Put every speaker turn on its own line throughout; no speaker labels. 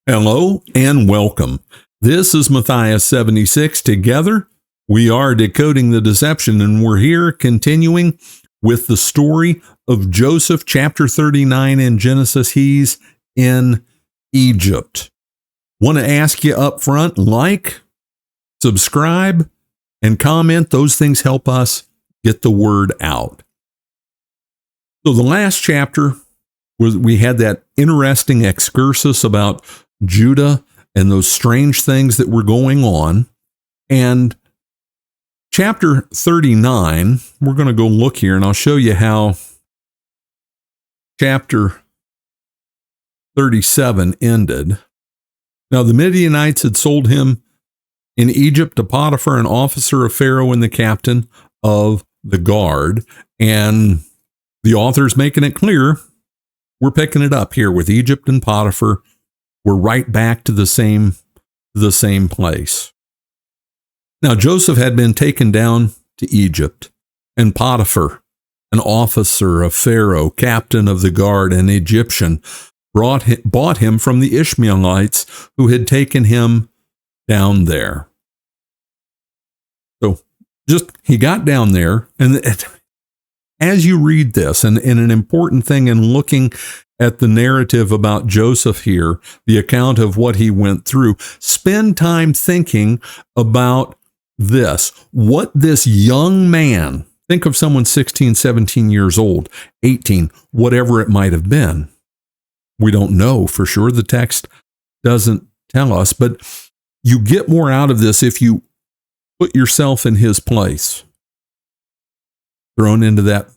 Hello and welcome. This is Matthias 76. Together, we are decoding the deception, and we're here continuing with the story of Joseph, chapter 39 in Genesis. He's in Egypt. Want to ask you up front, like, subscribe, and comment. Those things help us get the word out. So the last chapter was we had that interesting excursus about Judah and those strange things that were going on. And chapter 39, we're going to go look here and I'll show you how chapter 37 ended. Now, the Midianites had sold him in Egypt to Potiphar, an officer of Pharaoh and the captain of the guard. And the author's making it clear, we're picking it up here with Egypt and Potiphar. We're right back to the same place. Now, Joseph had been taken down to Egypt, and Potiphar, an officer of Pharaoh, captain of the guard, an Egyptian, bought him from the Ishmaelites who had taken him down there. So he got down there, and as you read this, and an important thing in looking at the narrative about Joseph here, the account of what he went through, spend time thinking about this. What this young man, think of someone 16, 17 years old, 18, whatever it might have been. We don't know for sure. The text doesn't tell us, but you get more out of this if you put yourself in his place. Thrown into that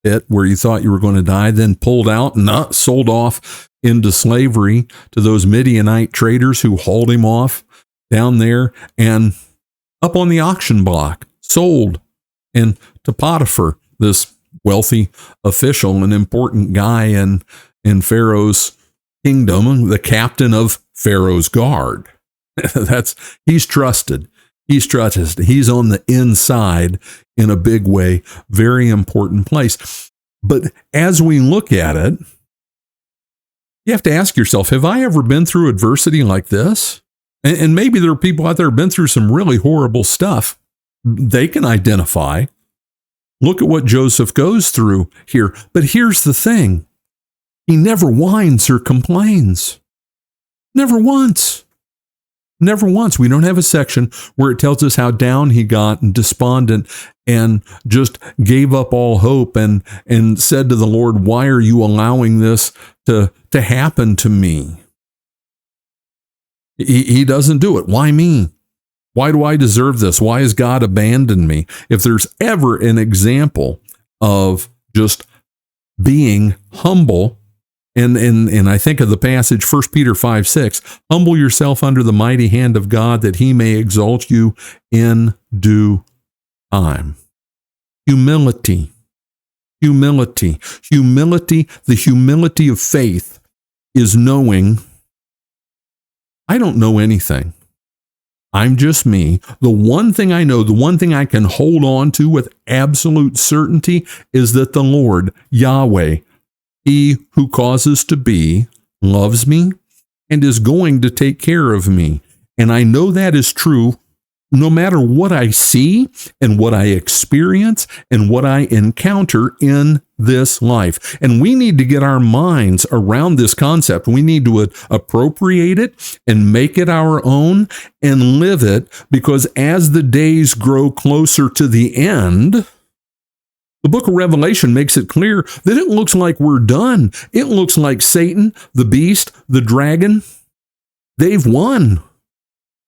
pit where you thought you were going to die, then pulled out and sold off into slavery to those Midianite traders who hauled him off down there and up on the auction block, sold and to Potiphar, this wealthy official, an important guy in Pharaoh's kingdom, the captain of Pharaoh's guard. He's trusted. He's trusted. He's on the inside in a big way. Very important place. But as we look at it, you have to ask yourself, have I ever been through adversity like this? And maybe there are people out there who have been through some really horrible stuff. They can identify. Look at what Joseph goes through here. But here's the thing. He never whines or complains. Never once. Never once. We don't have a section where it tells us how down he got and despondent and just gave up all hope and said to the Lord, why are you allowing this to happen to me? He doesn't do it. Why me? Why do I deserve this? Why has God abandoned me? If there's ever an example of just being humble, and I think of the passage, 1 Peter 5:6, humble yourself under the mighty hand of God that he may exalt you in due time. Humility. The humility of faith is knowing, I don't know anything. I'm just me. The one thing I know, the one thing I can hold on to with absolute certainty is that the Lord, Yahweh, he who causes to be, loves me and is going to take care of me. And I know that is true no matter what I see and what I experience and what I encounter in this life. And we need to get our minds around this concept. We need to appropriate it and make it our own and live it, because as the days grow closer to the end, the book of Revelation makes it clear that it looks like we're done. It looks like Satan, the beast, the dragon, they've won.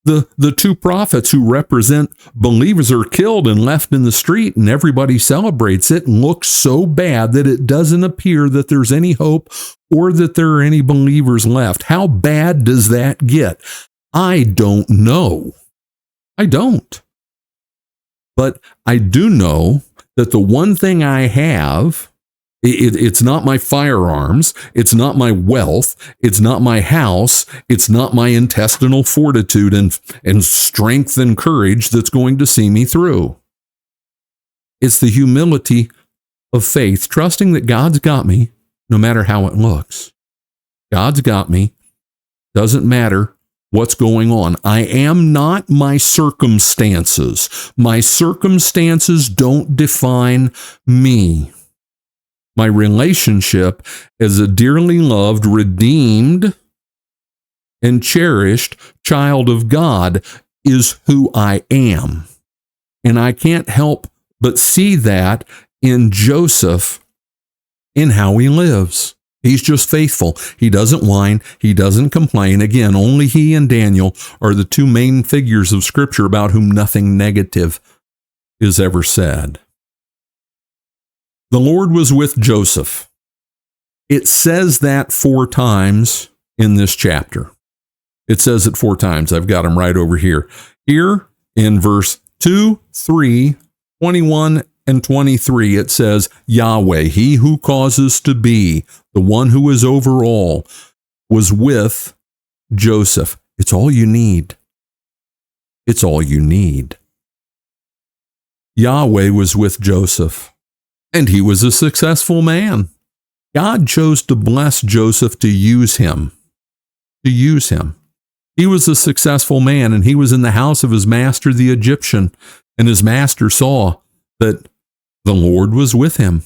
The two prophets who represent believers are killed and left in the street, and everybody celebrates it and looks so bad that it doesn't appear that there's any hope or that there are any believers left. How bad does that get? I don't know. I don't. But I do know that the one thing I have, it's not my firearms, it's not my wealth, it's not my house, it's not my intestinal fortitude and strength and courage that's going to see me through. It's the humility of faith, trusting that God's got me no matter how it looks. God's got me. Doesn't matter what's going on. I am not my circumstances. My circumstances don't define me. My relationship as a dearly loved, redeemed, and cherished child of God is who I am. And I can't help but see that in Joseph, in how he lives. He's just faithful. He doesn't whine. He doesn't complain. Again, only he and Daniel are the two main figures of Scripture about whom nothing negative is ever said. The Lord was with Joseph. It says that 4 times in this chapter. It says it 4 times. I've got them right over here. Here in verse 2, 3, 21, and 23, it says, Yahweh, he who causes to be, the one who is over all, was with Joseph. It's all you need. It's all you need. Yahweh was with Joseph, and he was a successful man. God chose to bless Joseph to use him. To use him. He was a successful man, and he was in the house of his master, the Egyptian, and his master saw that the Lord was with him,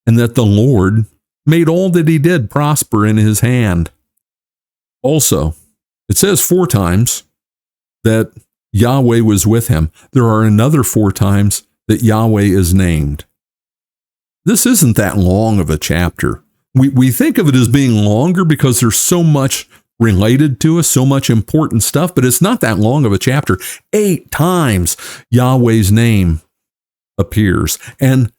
and that the Lord made all that he did prosper in his hand. Also, it says 4 times that Yahweh was with him. There are another 4 times that Yahweh is named. This isn't that long of a chapter. We think of it as being longer because there's so much related to us, so much important stuff, but it's not that long of a chapter. 8 times Yahweh's name appears, and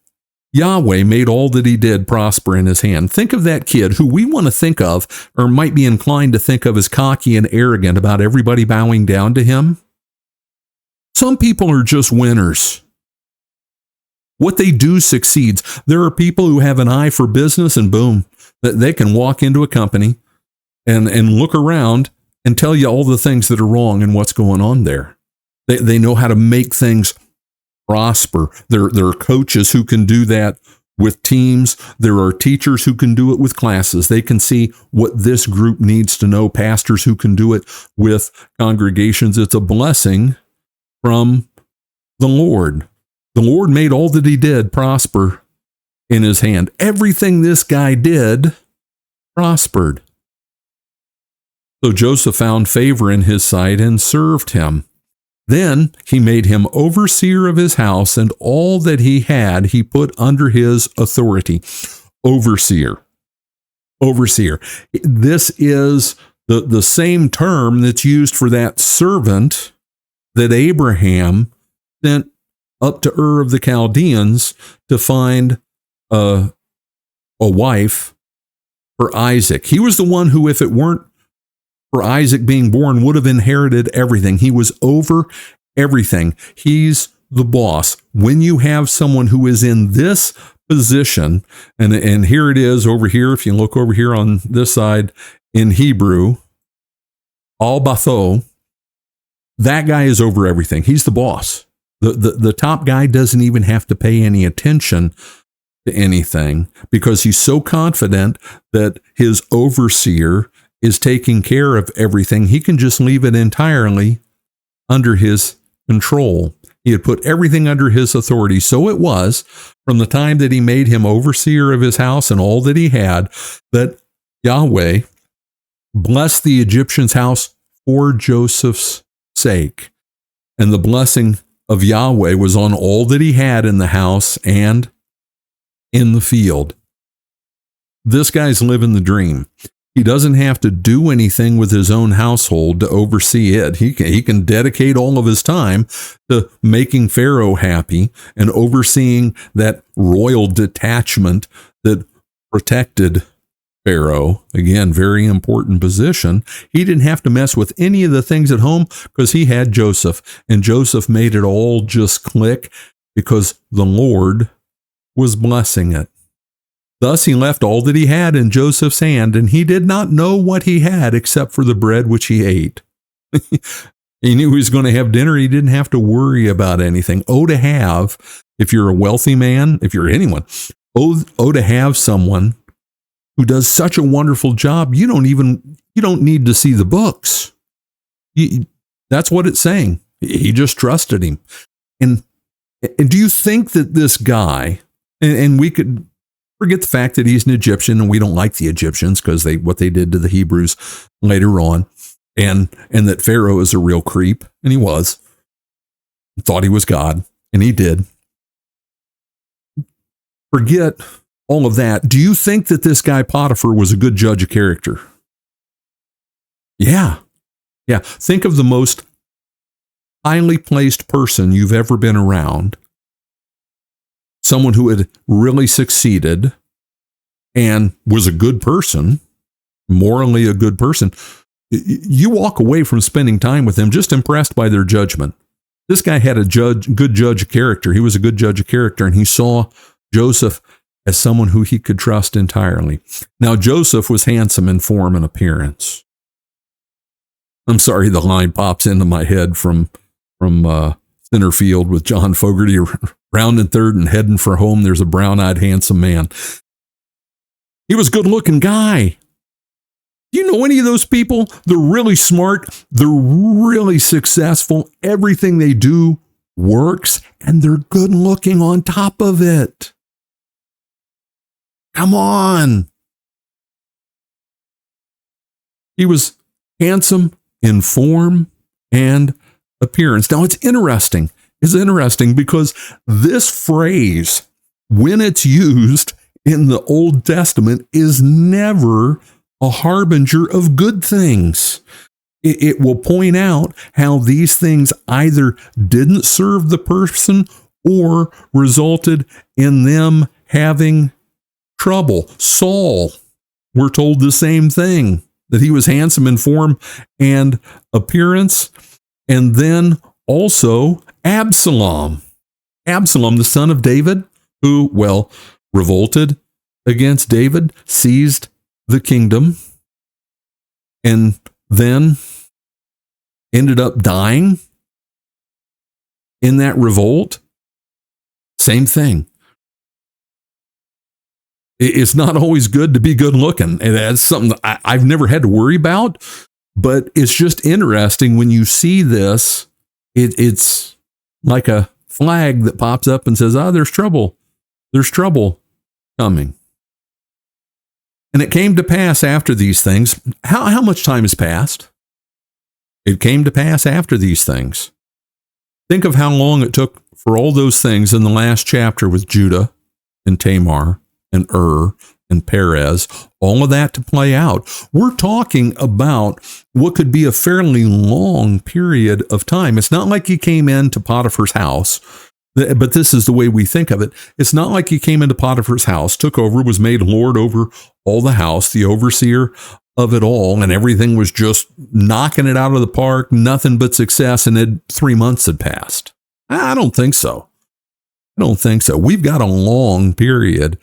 Yahweh made all that he did prosper in his hand. Think of that kid who we want to think of, or might be inclined to think of, as cocky and arrogant about everybody bowing down to him. Some people are just winners. What they do succeeds. There are people who have an eye for business, and boom, they can walk into a company and look around and tell you all the things that are wrong and what's going on there. They know how to make things prosper. There are coaches who can do that with teams. There are teachers who can do it with classes. They can see what this group needs to know. Pastors who can do it with congregations. It's a blessing from the Lord. The Lord made all that he did prosper in his hand. Everything this guy did prospered. So Joseph found favor in his sight and served him. Then he made him overseer of his house, and all that he had he put under his authority. Overseer. Overseer. This is the same term that's used for that servant that Abraham sent up to Ur of the Chaldeans to find a wife for Isaac. He was the one who, if it weren't for Isaac being born, would have inherited everything. He was over everything. He's the boss. When you have someone who is in this position, and here it is over here, if you look over here on this side in Hebrew, al-batho, that guy is over everything. He's the boss. The top guy doesn't even have to pay any attention to anything because he's so confident that his overseer is taking care of everything. He can just leave it entirely under his control. He had put everything under his authority. So it was from the time that he made him overseer of his house and all that he had, that Yahweh blessed the Egyptian's house for Joseph's sake. And the blessing of Yahweh was on all that he had in the house and in the field. This guy's living the dream. He doesn't have to do anything with his own household to oversee it. He can dedicate all of his time to making Pharaoh happy and overseeing that royal detachment that protected Pharaoh. Again, very important position. He didn't have to mess with any of the things at home because he had Joseph, and Joseph made it all just click because the Lord was blessing it. Thus he left all that he had in Joseph's hand, and he did not know what he had except for the bread which he ate. He knew he was going to have dinner. He didn't have to worry about anything. Oh, to have, if you're a wealthy man, if you're anyone, oh to have someone who does such a wonderful job, you don't even You don't need to see the books. That's what it's saying. He just trusted him. And do you think that this guy, and we could forget the fact that he's an Egyptian and we don't like the Egyptians because what they did to the Hebrews later on, and that Pharaoh is a real creep, and he was, thought he was God, and he did. Forget all of that. Do you think that this guy Potiphar was a good judge of character? Yeah. Think of the most highly placed person you've ever been around, someone who had really succeeded and was a good person, morally a good person. You walk away from spending time with them just impressed by their judgment. This guy had a good judge of character. He was a good judge of character, and he saw Joseph as someone who he could trust entirely. Now, Joseph was handsome in form and appearance. I'm sorry, the line pops into my head from center field with John Fogerty, rounding third and heading for home. There's a brown-eyed, handsome man. He was a good-looking guy. You know any of those people? They're really smart. They're really successful. Everything they do works, and they're good-looking on top of it. Come on. He was handsome in form and appearance. Now, it's interesting. It's interesting because this phrase, when it's used in the Old Testament, is never a harbinger of good things. It will point out how these things either didn't serve the person or resulted in them having trouble. Saul, we're told the same thing, that he was handsome in form and appearance. And then also Absalom, the son of David, who, revolted against David, seized the kingdom, and then ended up dying in that revolt. Same thing. It's not always good to be good looking. And that's something that I've never had to worry about, but it's just interesting when you see this. It's like a flag that pops up and says, there's trouble. There's trouble coming. And it came to pass after these things. How much time has passed? It came to pass after these things. Think of how long it took for all those things in the last chapter with Judah and Tamar and and Perez, all of that to play out. We're talking about what could be a fairly long period of time. It's not like he came into Potiphar's house, but this is the way we think of it. It's not like he came into Potiphar's house, took over, was made lord over all the house, the overseer of it all, and everything was just knocking it out of the park, nothing but success, and 3 months had passed. I don't think so. We've got a long period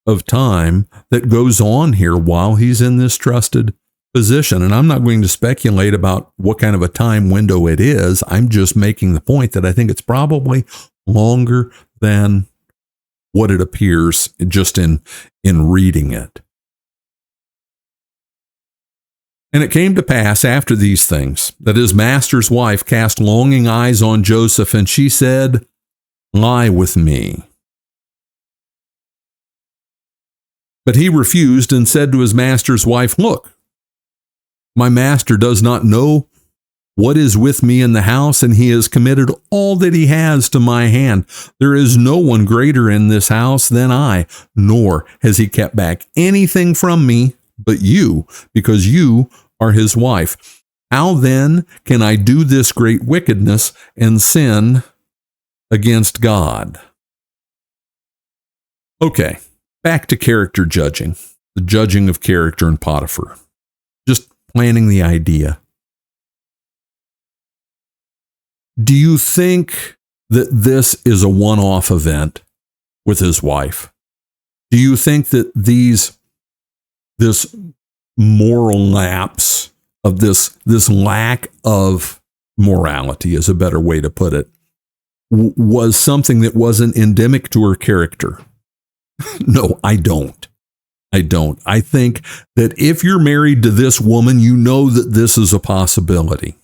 of time that goes on here while he's in this trusted position. And I'm not going to speculate about what kind of a time window it is. I'm just making the point that I think it's probably longer than what it appears just in reading it. And it came to pass after these things that his master's wife cast longing eyes on Joseph, and she said, "Lie with me." But he refused and said to his master's wife, "Look, my master does not know what is with me in the house, and he has committed all that he has to my hand. There is no one greater in this house than I, nor has he kept back anything from me but you, because you are his wife. How then can I do this great wickedness and sin against God?" Okay. Back to character judging, the judging of character in Potiphar. Just planning the idea. Do you think that this is a one-off event with his wife? Do you think that this moral lapse of this lack of morality, is a better way to put it, was something that wasn't endemic to her character? No, I don't. I don't. I think that if you're married to this woman, you know that this is a possibility.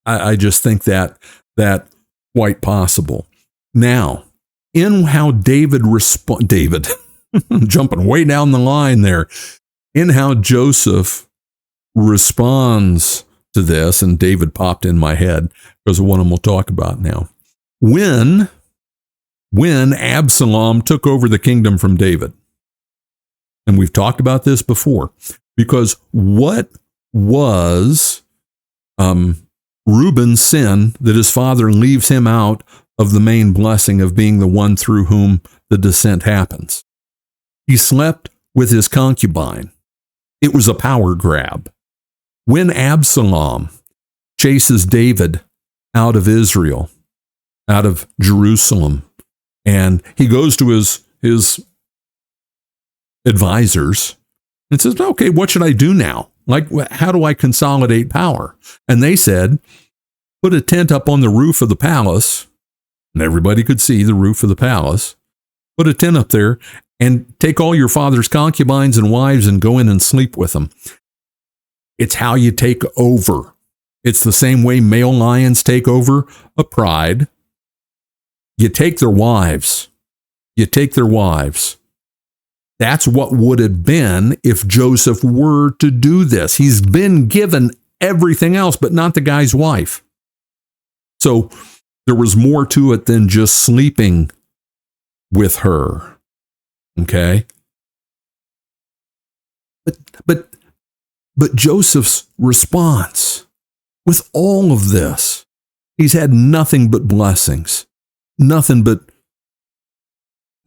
I just think that quite possible. Now, in how David jumping way down the line there, in how Joseph responds to this, and David popped in my head because of one of them we'll talk about now. When Absalom took over the kingdom from David, and we've talked about this before, because what was Reuben's sin that his father leaves him out of the main blessing of being the one through whom the descent happens? He slept with his concubine. It was a power grab. When Absalom chases David out of Israel, out of Jerusalem, and he goes to his advisors and says, okay, what should I do now? Like, how do I consolidate power? And they said, put a tent up on the roof of the palace, and everybody could see the roof of the palace. Put a tent up there and take all your father's concubines and wives and go in and sleep with them. It's how you take over. It's the same way male lions take over a pride. You take their wives. You take their wives. That's what would have been if Joseph were to do this. He's been given everything else, but not the guy's wife. So there was more to it than just sleeping with her. Okay? But Joseph's response with all of this, he's had nothing but blessings, nothing but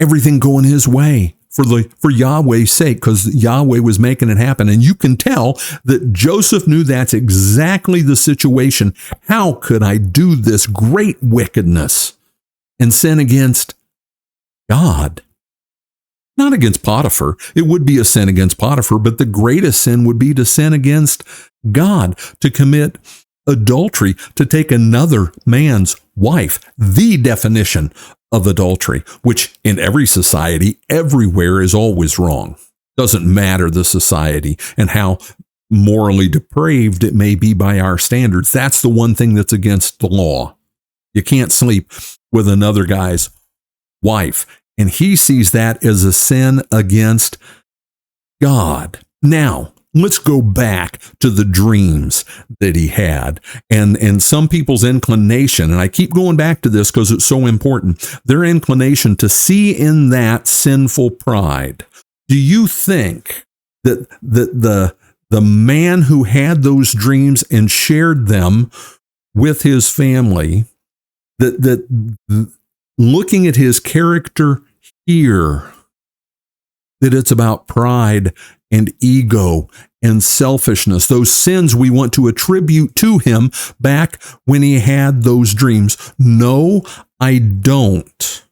everything going his way for Yahweh's sake, because Yahweh was making it happen. And you can tell that Joseph knew that's exactly the situation. How could I do this great wickedness and sin against God? Not against Potiphar. It would be a sin against Potiphar, but the greatest sin would be to sin against God, to commit adultery, to take another man's wife, the definition of adultery, which in every society, everywhere is always wrong. Doesn't matter the society and how morally depraved it may be by our standards. That's the one thing that's against the law. You can't sleep with another guy's wife. And he sees that as a sin against God. Now, let's go back to the dreams that he had and some people's inclination, and I keep going back to this because it's so important, their inclination to see in that sinful pride. Do you think that the man who had those dreams and shared them with his family, that looking at his character here, that it's about pride and ego and selfishness, those sins we want to attribute to him back when he had those dreams? No, I don't.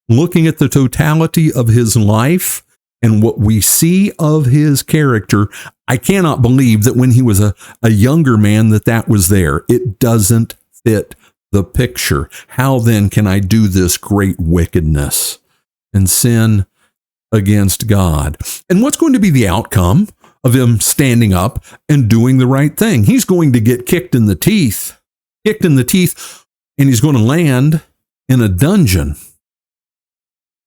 Looking at the totality of his life and what we see of his character, I cannot believe that when he was a younger man that was there. It doesn't fit the picture. How then can I do this great wickedness and sin against God? And what's going to be the outcome of him standing up and doing the right thing? He's going to get kicked in the teeth, and he's going to land in a dungeon.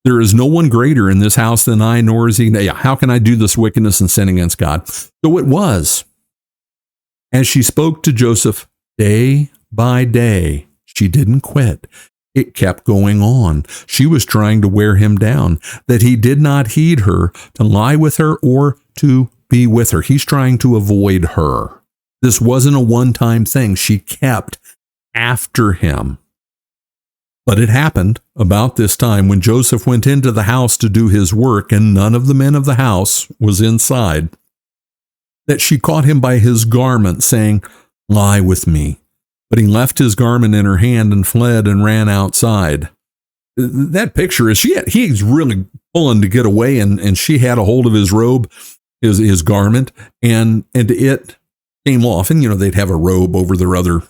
There is no one greater in this house than I, nor is he. How can I do this wickedness and sin against God? So it was, as she spoke to Joseph day by day, she didn't quit. It kept going on. She was trying to wear him down, that he did not heed her, to lie with her or to be with her. He's trying to avoid her. This wasn't a one-time thing. She kept after him. But it happened about this time when Joseph went into the house to do his work, and none of the men of the house was inside, that she caught him by his garment, saying, "Lie with me." But he left his garment in her hand and fled and ran outside. That picture is he's really pulling to get away, and she had a hold of his robe, his garment, and it came off. And, they'd have a robe over their other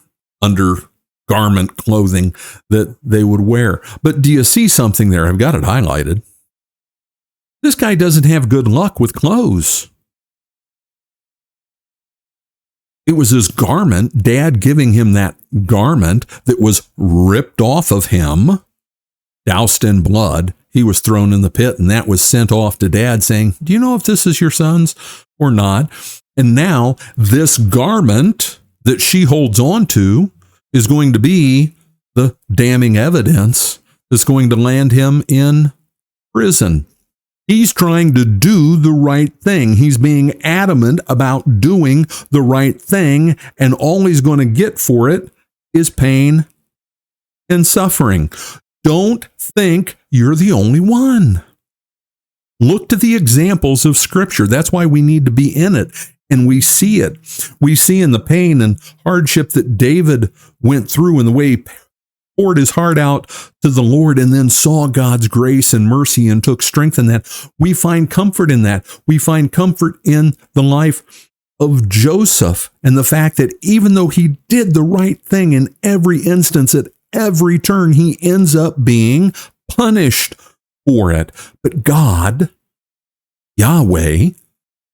undergarment clothing that they would wear. But do you see something there? I've got it highlighted. This guy doesn't have good luck with clothes. It was his garment, Dad giving him that garment that was ripped off of him, doused in blood. He was thrown in the pit, and that was sent off to Dad saying, do you know if this is your son's or not? And now this garment that she holds on to is going to be the damning evidence that's going to land him in prison. He's trying to do the right thing. He's being adamant about doing the right thing, and all he's going to get for it is pain and suffering. Don't think you're the only one. Look to the examples of Scripture. That's why we need to be in it, and we see it. We see in the pain and hardship that David went through and the way he poured his heart out to the Lord and then saw God's grace and mercy and took strength in that. We find comfort in that. We find comfort in the life of Joseph and the fact that even though he did the right thing in every instance, at every turn, he ends up being punished for it. But God, Yahweh,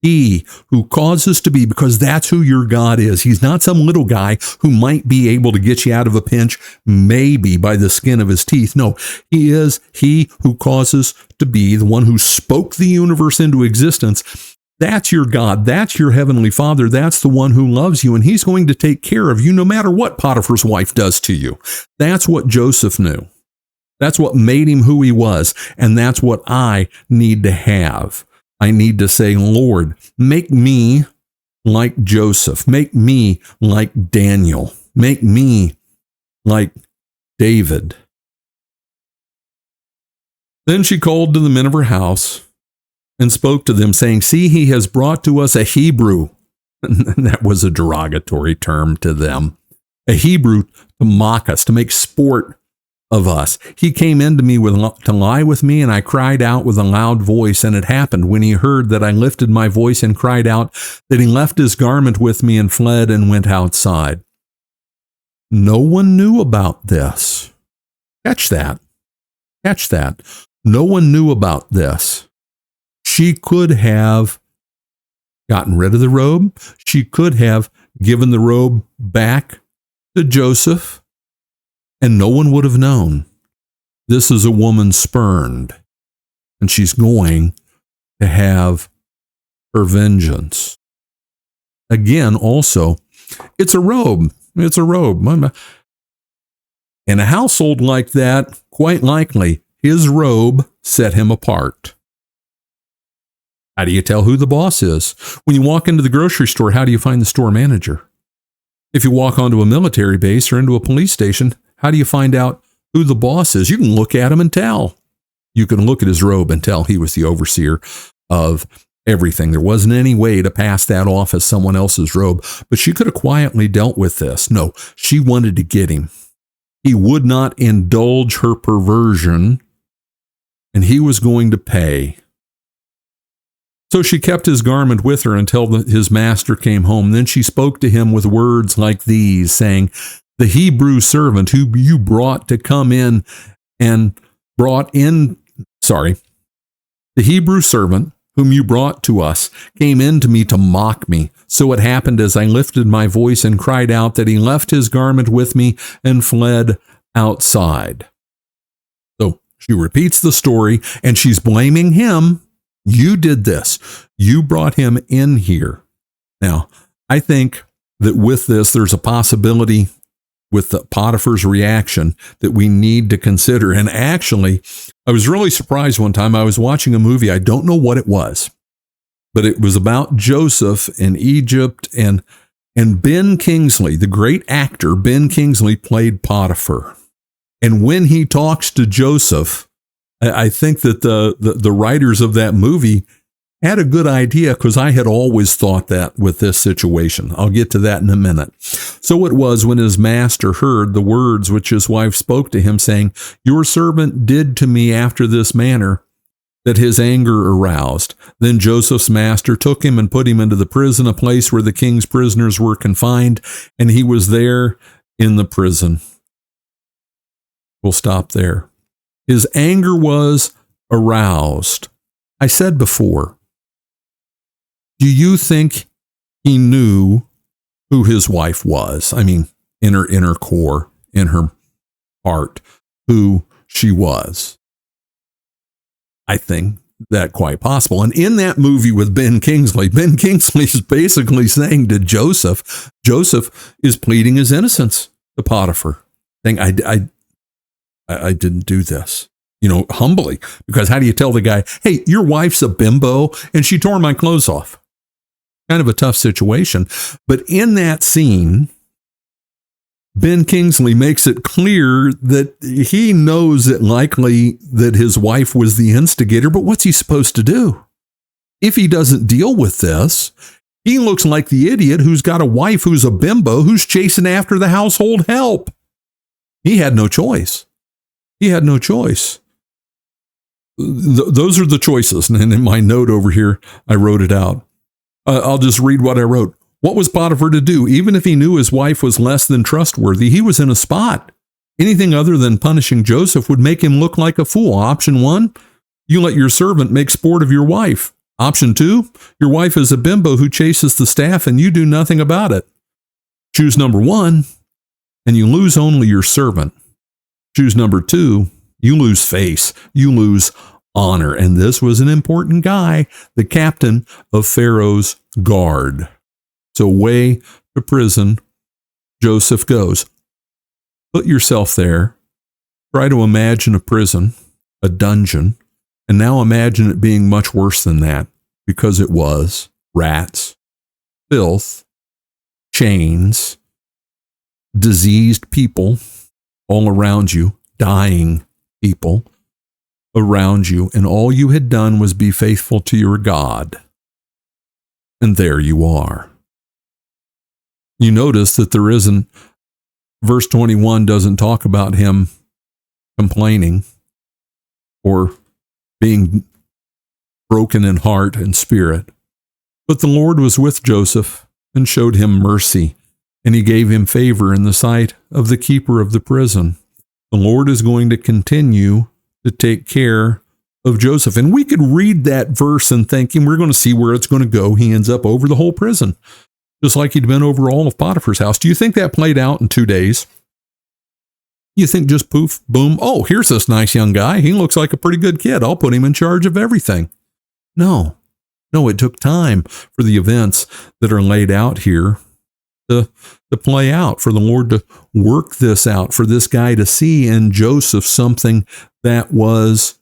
He who causes to be, because that's who your God is. He's not some little guy who might be able to get you out of a pinch, maybe by the skin of his teeth. No, He is He who causes to be, the one who spoke the universe into existence. That's your God. That's your Heavenly Father. That's the one who loves you, and He's going to take care of you no matter what Potiphar's wife does to you. That's what Joseph knew. That's what made him who he was, and that's what I need to have. I need to say, Lord, make me like Joseph. Make me like Daniel. Make me like David. Then she called to the men of her house and spoke to them, saying, see, he has brought to us a Hebrew. And that was a derogatory term to them. A Hebrew to mock us, to make sport of us. He came in to me to lie with me, and I cried out with a loud voice. And it happened when he heard that I lifted my voice and cried out, that he left his garment with me and fled and went outside. No one knew about this. Catch that. Catch that. No one knew about this. She could have gotten rid of the robe. She could have given the robe back to Joseph, and no one would have known. This is a woman spurned, and she's going to have her vengeance. Again, also, it's a robe. It's a robe. In a household like that, quite likely, his robe set him apart. How do you tell who the boss is? When you walk into the grocery store, how do you find the store manager? If you walk onto a military base or into a police station, how do you find out who the boss is? You can look at him and tell. You can look at his robe and tell he was the overseer of everything. There wasn't any way to pass that off as someone else's robe, but she could have quietly dealt with this. No, she wanted to get him. He would not indulge her perversion, and he was going to pay. So she kept his garment with her until his master came home. Then she spoke to him with words like these, saying, the Hebrew servant who you brought to come in and the Hebrew servant whom you brought to us came in to me to mock me. So it happened as I lifted my voice and cried out that he left his garment with me and fled outside. So she repeats the story, and she's blaming him. You did this. You brought him in here. Now, I think that with this, there's a possibility with the Potiphar's reaction that we need to consider. And actually, I was really surprised one time. I was watching a movie. I don't know what it was, but it was about Joseph in Egypt, and Ben Kingsley, the great actor Ben Kingsley, played Potiphar. And when he talks to Joseph, I think that the writers of that movie had a good idea, because I had always thought that with this situation. I'll get to that in a minute. So it was when his master heard the words which his wife spoke to him, saying, your servant did to me after this manner, that his anger aroused. Then Joseph's master took him and put him into the prison, a place where the king's prisoners were confined, and he was there in the prison. We'll stop there. His anger was aroused. I said before, do you think he knew who his wife was? I mean, in her inner core, in her heart, who she was. I think that quite possible. And in that movie with Ben Kingsley is basically saying to Joseph is pleading his innocence to Potiphar, saying, I didn't do this, humbly, because how do you tell the guy, hey, your wife's a bimbo and she tore my clothes off? Kind of a tough situation. But in that scene, Ben Kingsley makes it clear that he knows it likely that his wife was the instigator, but what's he supposed to do? If he doesn't deal with this, he looks like the idiot who's got a wife who's a bimbo who's chasing after the household help. He had no choice. Those are the choices. And in my note over here, I wrote it out. I'll just read what I wrote. What was Potiphar to do? Even if he knew his wife was less than trustworthy, he was in a spot. Anything other than punishing Joseph would make him look like a fool. Option 1, you let your servant make sport of your wife. Option 2, your wife is a bimbo who chases the staff and you do nothing about it. Choose number 1, and you lose only your servant. Choose number 2, you lose face, you lose honor. And this was an important guy, the captain of Pharaoh's guard. So away to prison, Joseph goes. Put yourself there. Try to imagine a prison, a dungeon, and now imagine it being much worse than that, because it was rats, filth, chains, diseased people all around you, dying people around you, and all you had done was be faithful to your God. And there you are. You notice that there isn't, verse 21 doesn't talk about him complaining or being broken in heart and spirit. But the Lord was with Joseph and showed him mercy, and he gave him favor in the sight of the keeper of the prison. The Lord is going to continue to take care of Joseph. And we could read that verse and thinking, we're going to see where it's going to go. He ends up over the whole prison, just like he'd been over all of Potiphar's house. Do you think that played out in 2 days? You think just poof, boom, oh, here's this nice young guy. He looks like a pretty good kid. I'll put him in charge of everything. No, it took time for the events that are laid out here to play out, for the Lord to work this out, for this guy to see in Joseph something that was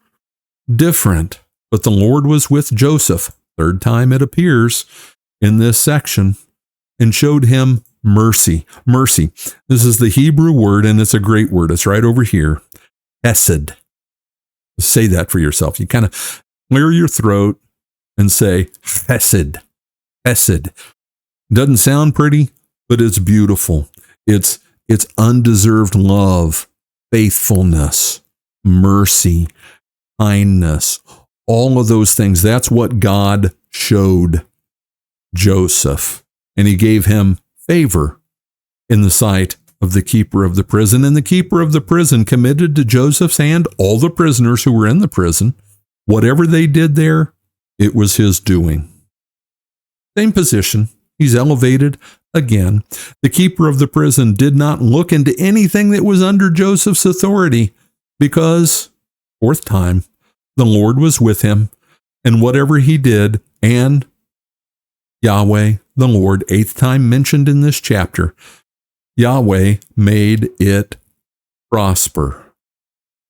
different. But the Lord was with Joseph, third time it appears in this section, and showed him mercy. Mercy. This is the Hebrew word, and it's a great word. It's right over here. Hesed. Say that for yourself. You kind of clear your throat and say, Hesed. Hesed. Doesn't sound pretty, but it's beautiful. It's undeserved love, faithfulness, mercy, kindness, all of those things. That's what God showed Joseph. And he gave him favor in the sight of the keeper of the prison. And the keeper of the prison committed to Joseph's hand all the prisoners who were in the prison. Whatever they did there, it was his doing. Same position. He's elevated again. The keeper of the prison did not look into anything that was under Joseph's authority, because, fourth time, the Lord was with him, and whatever he did, and Yahweh, the Lord, eighth time mentioned in this chapter, Yahweh made it prosper.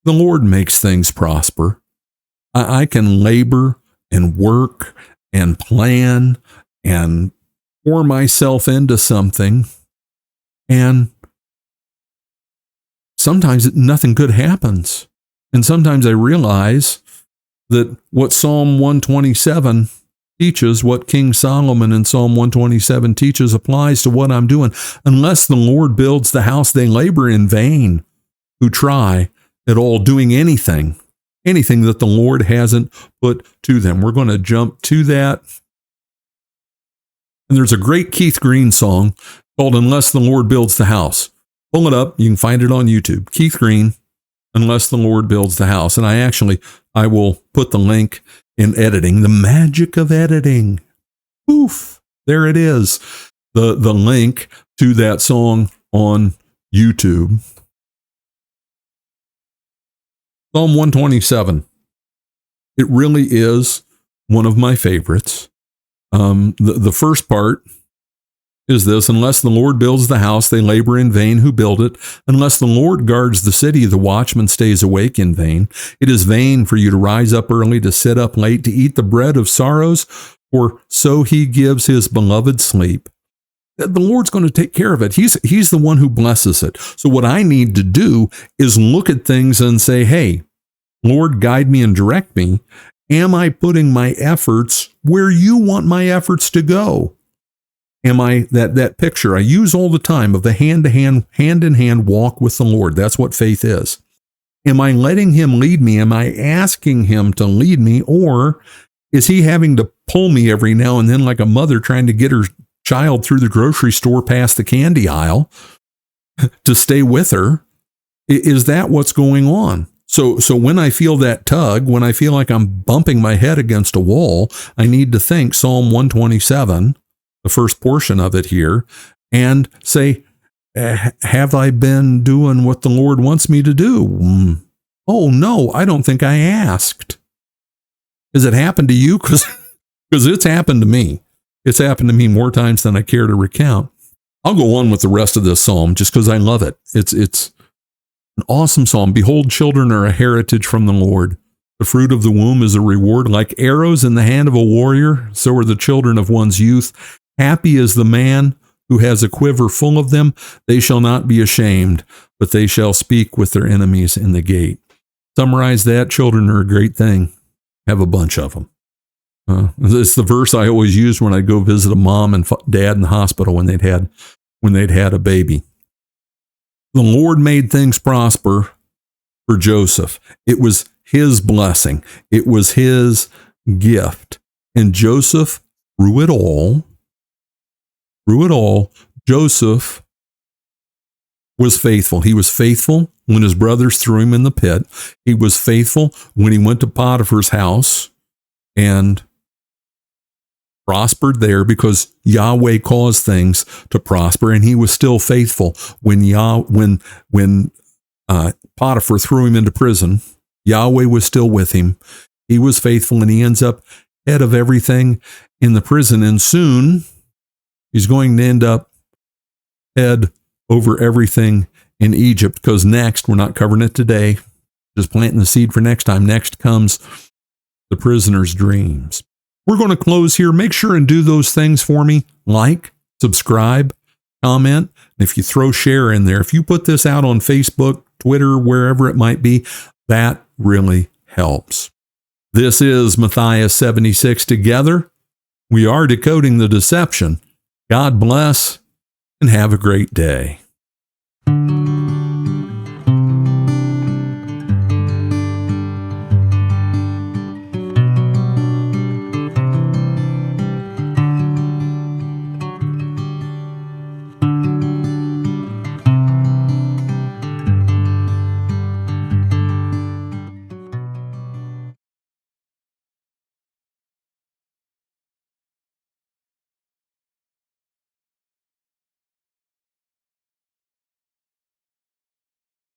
The Lord makes things prosper. I can labor and work and plan and pour myself into something, and sometimes nothing good happens. And sometimes I realize that what Psalm 127 teaches, what King Solomon in Psalm 127 teaches, applies to what I'm doing. Unless the Lord builds the house, they labor in vain who try at all doing anything that the Lord hasn't put to them. We're going to jump to that. And there's a great Keith Green song called Unless the Lord Builds the House. Pull it up. You can find it on YouTube. Keith Green, Unless the Lord Builds the House. And I will put the link in editing, the magic of editing. Poof, there it is. The link to that song on YouTube. Psalm 127. It really is one of my favorites. The first part is this: unless the Lord builds the house, they labor in vain who build it. Unless the Lord guards the city, the watchman stays awake in vain. It is vain for you to rise up early, to sit up late, to eat the bread of sorrows, for so he gives his beloved sleep. The Lord's going to take care of it. He's the one who blesses it. So what I need to do is look at things and say, hey, Lord, guide me and direct me. Am I putting my efforts where you want my efforts to go? Am I that picture I use all the time of the hand-in-hand walk with the Lord? That's what faith is. Am I letting him lead me? Am I asking him to lead me? Or is he having to pull me every now and then like a mother trying to get her child through the grocery store past the candy aisle to stay with her? Is that what's going on? So when I feel that tug, when I feel like I'm bumping my head against a wall, I need to think Psalm 127, the first portion of it here, and say, have I been doing what the Lord wants me to do? Oh, no, I don't think I asked. Has it happened to you? Because it's happened to me. It's happened to me more times than I care to recount. I'll go on with the rest of this psalm just because I love it. It's an awesome psalm. Behold, children are a heritage from the Lord. The fruit of the womb is a reward. Like arrows in the hand of a warrior, so are the children of one's youth. Happy is the man who has a quiver full of them. They shall not be ashamed, but they shall speak with their enemies in the gate. Summarize that: children are a great thing. Have a bunch of them. It's the verse I always use when I go visit a mom and dad in the hospital when they'd had a baby. The Lord made things prosper for Joseph. It was his blessing. It was his gift. And Joseph, through it all, Joseph was faithful. He was faithful when his brothers threw him in the pit. He was faithful when he went to Potiphar's house and prospered there because Yahweh caused things to prosper, and he was still faithful when Potiphar threw him into prison. Yahweh was still with him. He was faithful, and he ends up head of everything in the prison, and soon he's going to end up head over everything in Egypt, because next, we're not covering it today, just planting the seed for next time. Next comes the prisoner's dreams. We're going to close here. Make sure and do those things for me. Like, subscribe, comment. And if you throw share in there, if you put this out on Facebook, Twitter, wherever it might be, that really helps. This is Matthias 76. Together, we are decoding the deception. God bless and have a great day.